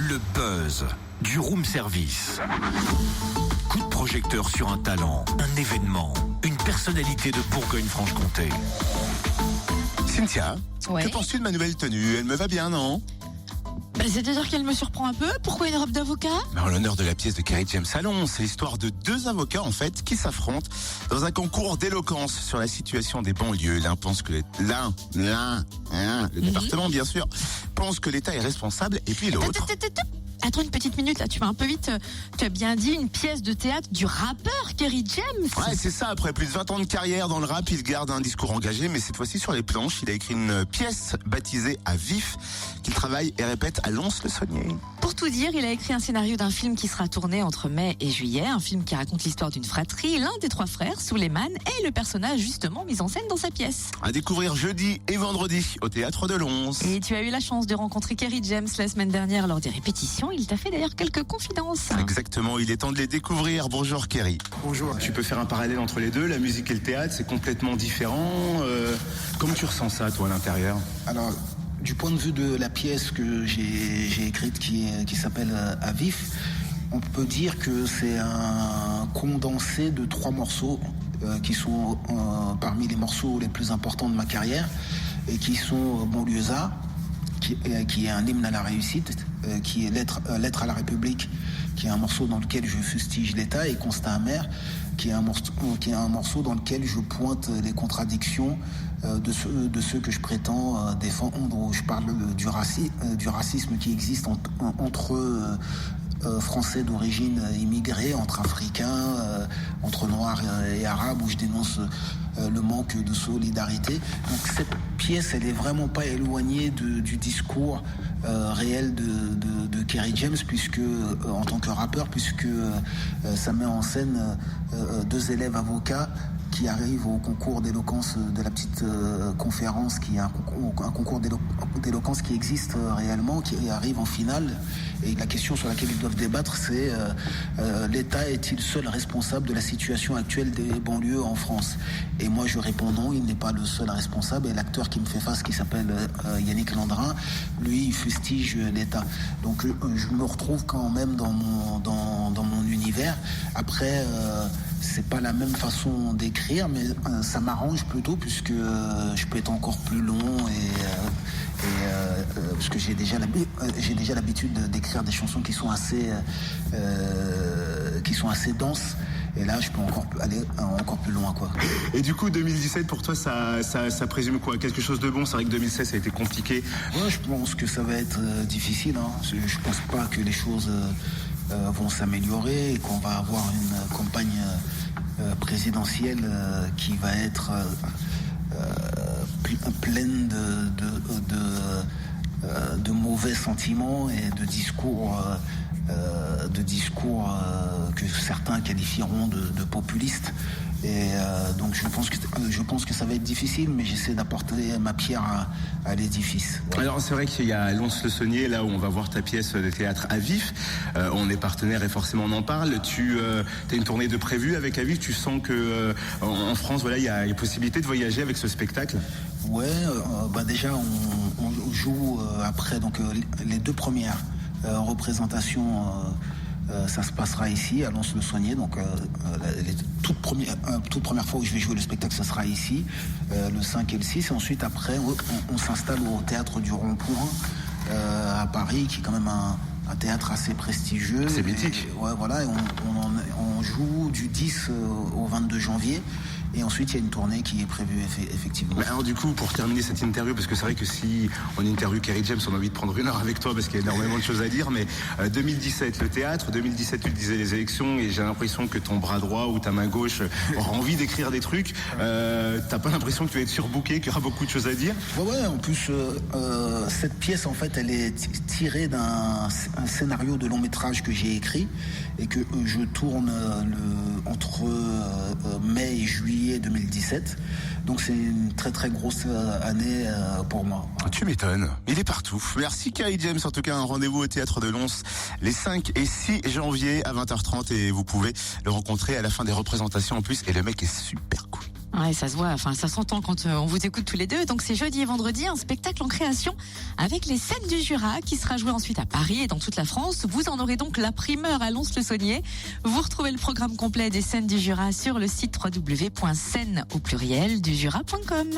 Le buzz du room service. Coup de projecteur sur un talent, un événement, une personnalité de Bourgogne-Franche-Comté. Cynthia, Ouais. que penses-tu de ma nouvelle tenue? Elle me va bien, non? C'est-à-dire qu'elle me surprend un peu. Pourquoi une robe d'avocat? En l'honneur de la pièce de Kerry James Salon, c'est l'histoire de deux avocats en fait qui s'affrontent dans un concours d'éloquence sur la situation des banlieues. L'un pense que le département bien sûr pense que l'État est responsable et puis l'autre. Attends une petite minute, là, tu vas un peu vite. Tu as bien dit une pièce de théâtre du rappeur Kerry James. Ouais, c'est ça. Après plus de 20 ans de carrière dans le rap, il garde un discours engagé, mais cette fois-ci sur les planches, il a écrit une pièce baptisée À Vif, qu'il travaille et répète à Lons-le-Saunier. Pour tout dire, il a écrit un scénario d'un film qui sera tourné entre mai et juillet. Un film qui raconte l'histoire d'une fratrie. L'un des trois frères, Souleymane, est le personnage justement mis en scène dans sa pièce. À découvrir jeudi et vendredi au Théâtre de Lons. Et tu as eu la chance de rencontrer Kerry James la semaine dernière lors des répétitions. Il t'a fait d'ailleurs quelques confidences. Exactement, il est temps de les découvrir. Bonjour Kerry. Bonjour. Tu peux faire un parallèle entre les deux, la musique et le théâtre, c'est complètement différent. Comment tu ressens ça, toi, à l'intérieur? Alors, du point de vue de la pièce que j'ai écrite qui s'appelle À Vif, on peut dire que c'est un condensé de 3 morceaux qui sont parmi les morceaux les plus importants de ma carrière et qui sont Banlieusard, qui est un hymne à la réussite, qui est Lettre à la République, qui est un morceau dans lequel je fustige l'État, et Constat amer, qui est un morceau dans lequel je pointe les contradictions de ceux que je prétends défendre, où je parle du racisme qui existe entre Français d'origine immigrée, entre Africains, entre Noirs et Arabes, où je dénonce le manque de solidarité. Donc cette pièce, elle est vraiment pas éloignée du discours réel de Kerry James, puisque en tant que rappeur, puisque ça met en scène 2 élèves avocats qui arrivent au concours d'éloquence de la petite conférence, qui est un concours d'éloquence qui existe réellement, qui arrive en finale. Et la question sur laquelle ils doivent débattre, c'est l'État est-il seul responsable de la situation actuelle des banlieues en France? Et moi je réponds non, il n'est pas le seul responsable. Et l'acteur qui me fait face, qui s'appelle Yannick Landrin, lui il fustige l'État. Donc je me retrouve quand même dans mon univers. Après c'est pas la même façon d'écrire, mais ça m'arrange plutôt, puisque je peux être encore plus long parce que j'ai déjà l'habitude d'écrire des chansons qui sont assez denses. Et là, je peux aller encore plus loin, quoi. Et du coup, 2017, pour toi, ça présume quoi? Quelque chose de bon? C'est vrai que 2016, ça a été compliqué. Ouais, je pense que ça va être difficile. Je pense pas que les choses vont s'améliorer et qu'on va avoir une campagne présidentielle qui va être pleine de mauvais sentiments et de discours que certains qualifieront de populistes. Et donc je pense que ça va être difficile, mais j'essaie d'apporter ma pierre à l'édifice. Ouais. Alors c'est vrai qu'il y a Lons-le-Saunier, là où on va voir ta pièce de théâtre À Vif. On est partenaire et forcément on en parle. Tu as une tournée de prévue avec À Vif. Tu sens que en France, voilà, il y a possibilité de voyager avec ce spectacle? Ouais, déjà on joue après donc les 2 premières représentations. Ça se passera ici, à Lons-le-Saunier. Donc, les toute première fois où je vais jouer le spectacle, ça sera ici, le 5 et le 6. Et ensuite, après, on s'installe au Théâtre du Rond-Point, à Paris, qui est quand même un théâtre assez prestigieux. C'est mythique. Ouais, voilà, et on joue du 10 au 22 janvier. Et ensuite, il y a une tournée qui est prévue effectivement. Mais alors du coup, pour terminer cette interview, parce que c'est vrai que si on interviewe Kerry James, on a envie de prendre 1 heure avec toi, parce qu'il y a énormément de choses à dire, mais 2017, le théâtre, 2017, tu disais les élections, et j'ai l'impression que ton bras droit ou ta main gauche aura envie d'écrire des trucs. T'as pas l'impression que tu vas être surbooké, qu'il y aura beaucoup de choses à dire? Ouais, en plus, cette pièce, en fait, elle est tirée d'un scénario de long métrage que j'ai écrit, et que je tourne entre mai et juillet 2017. Donc c'est une très très grosse année pour moi. Tu m'étonnes, il est partout. Merci Kerry James, en tout cas un rendez-vous au Théâtre de Lons les 5 et 6 janvier à 20h30 et vous pouvez le rencontrer à la fin des représentations en plus, et le mec est super cool. Ouais, ça se voit, enfin ça s'entend quand on vous écoute tous les deux. Donc c'est jeudi et vendredi, un spectacle en création avec les scènes du Jura qui sera joué ensuite à Paris et dans toute la France. Vous en aurez donc la primeur à Lons-le-Saunier. Vous retrouvez le programme complet des scènes du Jura sur le site www.scènes au pluriel du jura.com.